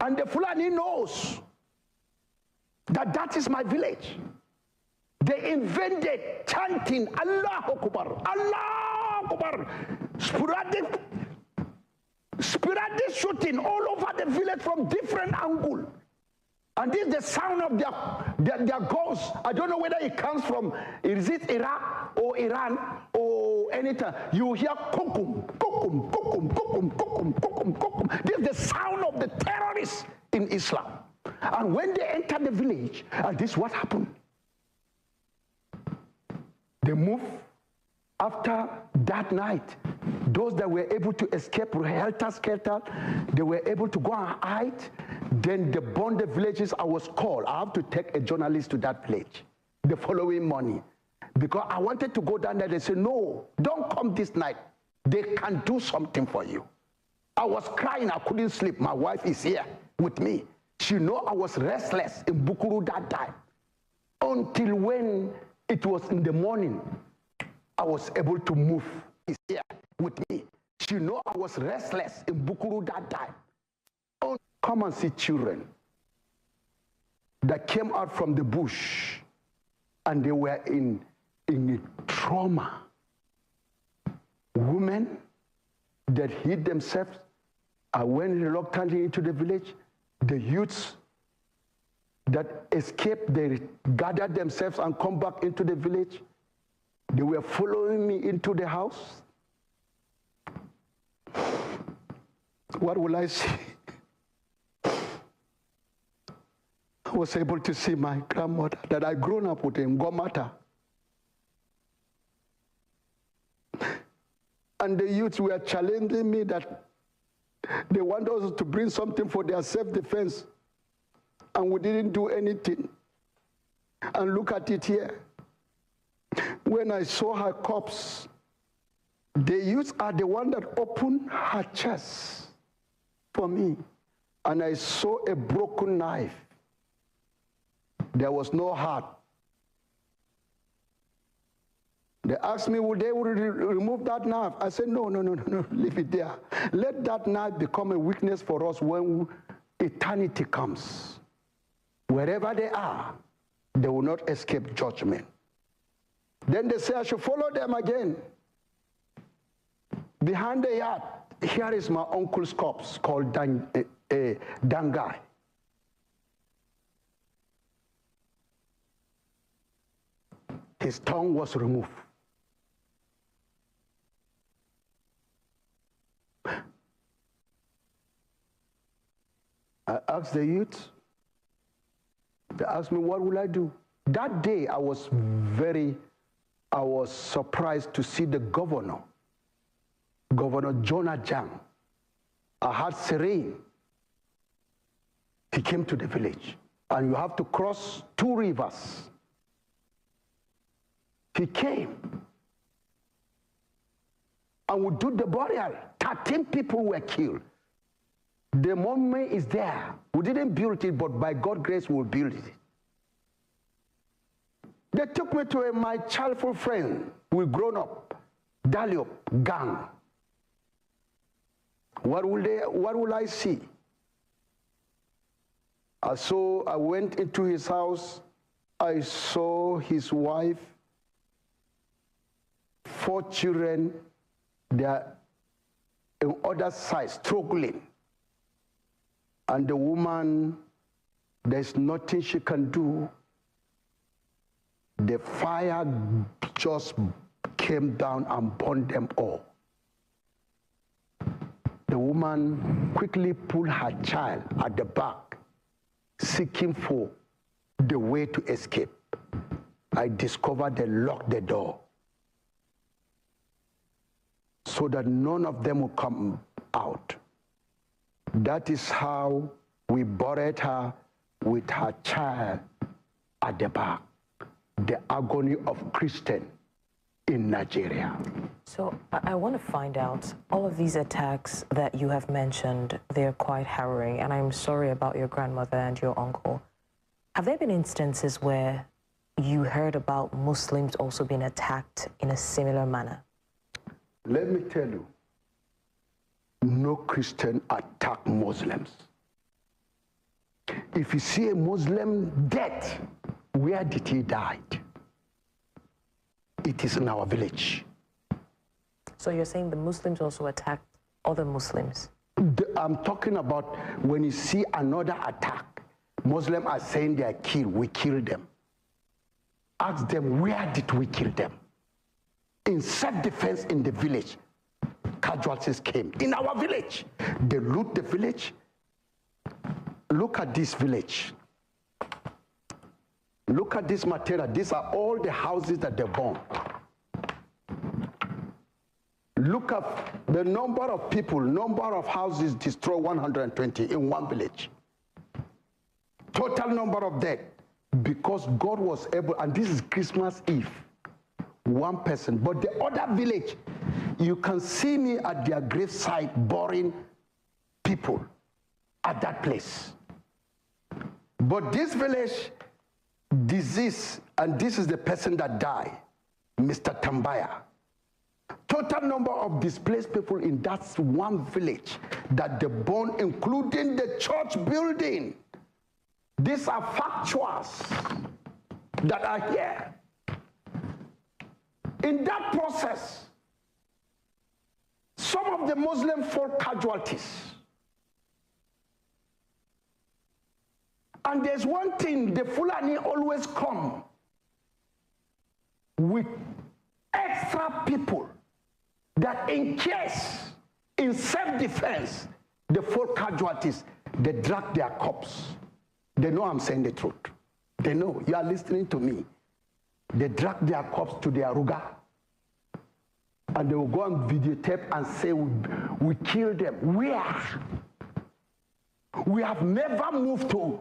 And the Fulani knows that that is my village. They invented chanting Allah Akbar, Allah Akbar, sporadic shooting all over the village from different angles. And this is the sound of their guns. I don't know whether it comes from, is it Iraq or Iran or anything. You hear kukum, kukum, kukum, kukum, kukum, kukum, kukum. This is the sound of the terrorists in Islam. And when they enter the village, and this is what happened. They move after that night. Those that were able to escape helter-skelter, they were able to go and hide. Then they burned the villages. I was called. I have to take a journalist to that village the following morning. Because I wanted to go down there. They said, no, don't come this night. They can do something for you. I was crying. I couldn't sleep. My wife is here with me. She knows I was restless in Bukuru that time. Until when it was in the morning, I was able to move. She's here with me. She knows I was restless in Bukuru that time. Come and see children that came out from the bush and they were in trauma. Women that hid themselves and went reluctantly into the village. The youths that escaped, they gathered themselves and come back into the village. They were following me into the house. What will I see? I was able to see my grandmother that I grown up with in Gomata. And the youths were challenging me that they want us to bring something for their self-defense. And we didn't do anything. And look at it here. When I saw her corpse, the youths are the one that opened her chest for me. And I saw a broken knife. There was no heart. They asked me, would they remove that knife? I said, no, leave it there. Let that knife become a weakness for us when eternity comes. Wherever they are, they will not escape judgment. Then they say, I should follow them again. Behind the yard, here is my uncle's corpse called Dangai. His tongue was removed. I asked the youth, they asked me, what will I do? That day, I was surprised to see the governor, Governor Jonah Jang. I had Serene. He came to the village, and you have to cross 2 rivers. He came, and we did the burial. 13 people were killed. The monument is there. We didn't build it, but by God's grace, we'll build it. They took me to my childhood friend. We grown up, Dalio gang. What will I see? I went into his house. I saw his wife, 4 children. They are on the other side struggling. And the woman, there's nothing she can do. The fire just came down and burned them all. The woman quickly pulled her child at the back, seeking for the way to escape. I discovered they locked the door so that none of them would come out. That is how we buried her with her child at the back. The agony of Christian in Nigeria. So I want to find out, all of these attacks that you have mentioned, they're quite harrowing, and I'm sorry about your grandmother and your uncle. Have there been instances where you heard about Muslims also being attacked in a similar manner? Let me tell you, no Christian attack Muslims. if you see a Muslim dead, where did he die? It is in our village. So you're saying the Muslims also attacked other Muslims? I'm talking about when you see another attack, Muslims are saying they are killed, we killed them. Ask them, where did we kill them? In self-defense in the village, casualties came. In our village, they loot the village. Look at this village. Look at this material. These are all the houses that they burned. Look at the number of people, number of houses destroyed, 120 in one village. Total number of dead, because God was able, and this is Christmas Eve, one person. But the other village, you can see me at their gravesite burying people at that place. But this village, disease, and this is the person that died, Mr. Tambaya. Total number of displaced people in that one village that they burned, including the church building. These are factuals that are here. In that process, some of the Muslim folk casualties. And there's one thing, the Fulani always come with extra people that in case, in self-defense, the folk casualties, they drag their corpse. They know I'm saying the truth. They know, you are listening to me. They drag their corpse to their ruga, and they will go on videotape and say, we killed them. Where? We have never moved to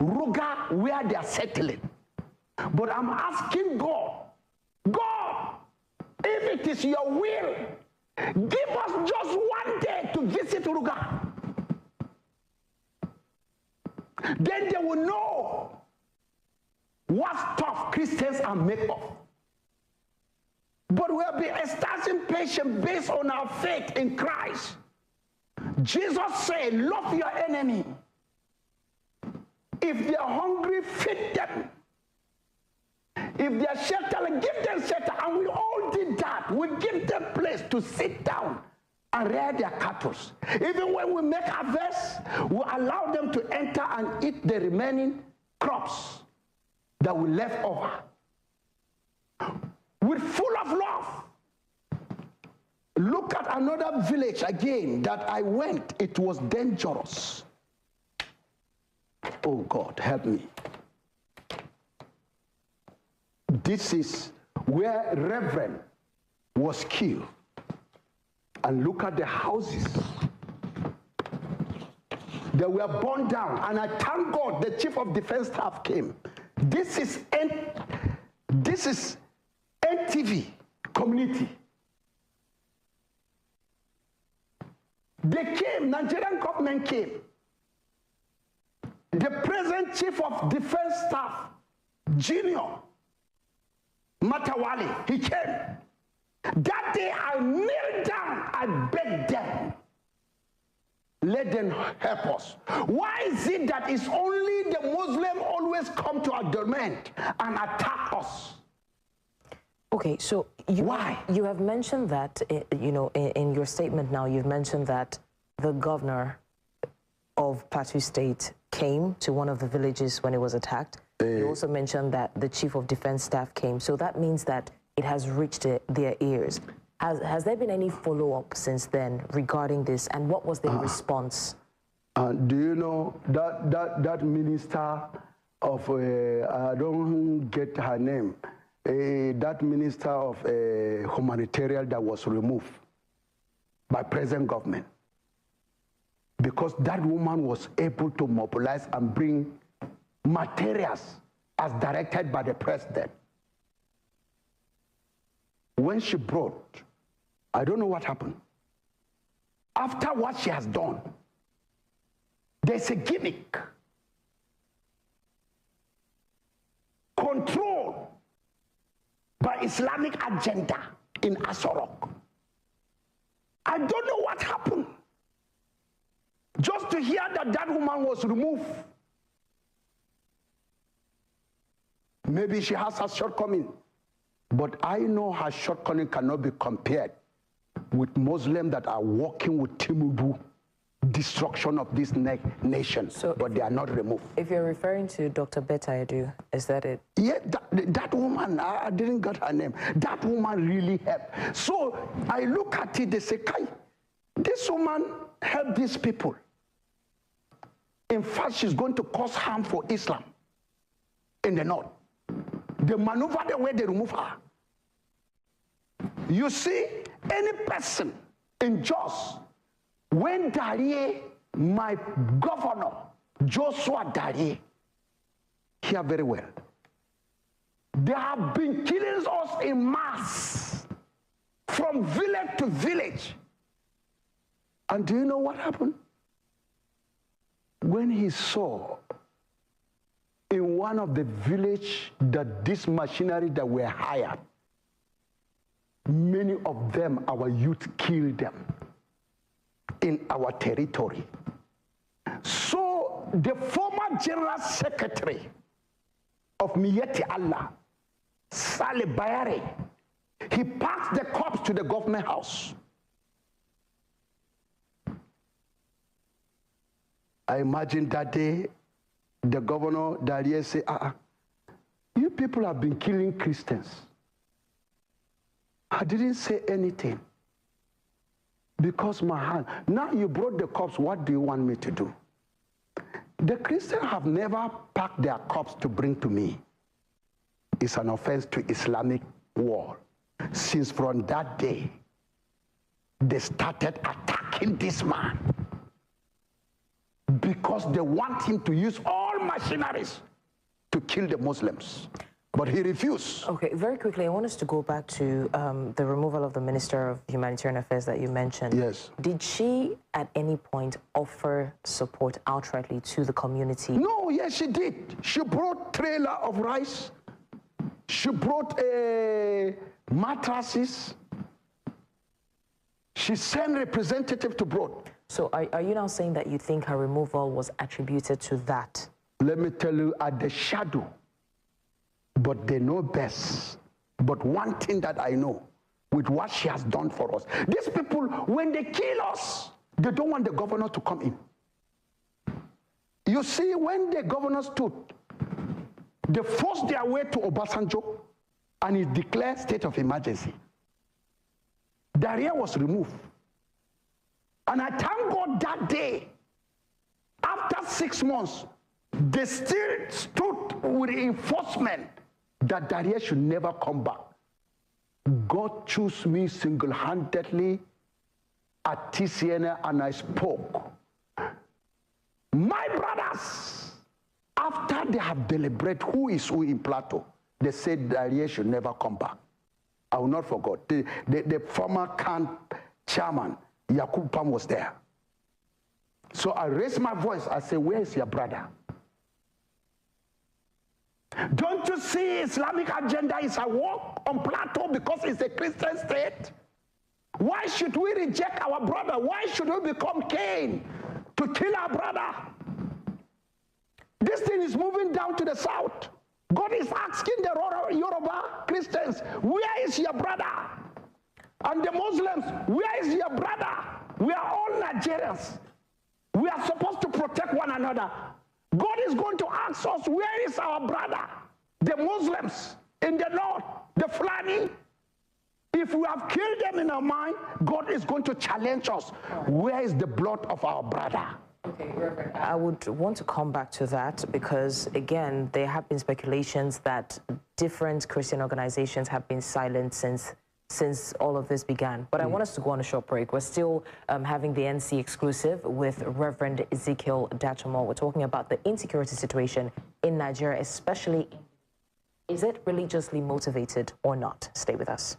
ruga where they are settling. But I'm asking God, God, if it is your will, give us just one day to visit ruga. Then they will know what stuff Christians are made of. But we'll be establishing patience based on our faith in Christ. Jesus said, love your enemy. If they are hungry, feed them. If they are sheltered, give them shelter. And we all did that. We give them place to sit down and rear their cattle. Even when we make harvest, we allow them to enter and eat the remaining crops that we left over. With full of love. Look at another village again that I went. It was dangerous. Oh God, help me. This is where Reverend was killed. And look at the houses. They were burned down. And I thank God the chief of defense staff came. This is NTV community. They came, Nigerian government came. The present chief of defense staff, Junior Matawali, he came. That day I knelt down, I begged them, let them help us. Why is it that it's only the Muslim always come to our domain and attack us? Okay, so why? You have mentioned that, in your statement now, you've mentioned that the governor of Plateau State came to one of the villages when it was attacked. You also mentioned that the chief of defense staff came. So that means that it has reached their ears. Has there been any follow-up since then regarding this, and what was the response? Do you know that minister of, I don't get her name, that minister of humanitarian that was removed by present government? Because that woman was able to mobilize and bring materials as directed by the president. When she brought, I don't know what happened. After what she has done, there's a gimmick. Control by Islamic agenda in Asorok. I don't know what happened. Just to hear that that woman was removed Maybe she has a shortcoming. But I know her shortcoming cannot be compared with Muslims that are working with Tinubu, destruction of this nation, so but they are not removed. If you're referring to Dr. Betta Edu, is that it? Yeah, that woman, I didn't get her name. That woman really helped. So I look at it, they say, Kai, this woman helped these people. In fact, she's going to cause harm for Islam in the north. They maneuver the way they remove her. You see, any person in Jos, when Darie, my governor, Joshua Darie, hear very well, they have been killing us in mass from village to village. And do you know what happened? When he saw in one of the village that this machinery that were hired, many of them, our youth killed them in our territory. So the former general secretary of Miyetti Allah, Saleh Bayare, he packed the corpse to the government house. I imagine that day, the governor, Darie, said, you people have been killing Christians. I didn't say anything because my hand. Now you brought the corpse, what do you want me to do? The Christians have never packed their corpse to bring to me. It's an offense to Islamic war. Since from that day, they started attacking this man because they want him to use all machineries to kill the Muslims. But he refused. Okay, very quickly, I want us to go back to the removal of the Minister of Humanitarian Affairs that you mentioned. Yes. Did she at any point offer support outrightly to the community? No, yes, she did. She brought trailer of rice. She brought mattresses. She sent representative to Broad. So are you now saying that you think her removal was attributed to that? Let me tell you, at the shadow, but they know best. But one thing that I know, with what she has done for us, these people, when they kill us, they don't want the governor to come in. You see, when the governor stood, they forced their way to Obasanjo, and he declared state of emergency. Darie was removed. And I thank God that day, after 6 months, they still stood with enforcement that Darie should never come back. God chose me single-handedly at TCN, and I spoke. My brothers, after they have deliberated who is who in Plateau, they said Darie should never come back. I will not forget. The former camp chairman, Yakub Pam, was there. So I raised my voice. I said, where is your brother? Don't you see Islamic agenda is a war on Plateau because it's a Christian state? Why should we reject our brother? Why should we become Cain to kill our brother? This thing is moving down to the south. God is asking the Yoruba Christians, where is your brother? And the Muslims, where is your brother? We are all Nigerians. We are supposed to protect one another. God is going to ask us, where is our brother? The Muslims in the north, the Fulani. If we have killed them in our mind, God is going to challenge us. Where is the blood of our brother? Okay, Reverend, I would want to come back to that because, again, there have been speculations that different Christian organizations have been silent since all of this began. But I want us to go on a short break. We're still having the NC exclusive with Reverend Ezekiel Dachomo. We're talking about the insecurity situation in Nigeria, especially. Is it religiously motivated or not? Stay with us.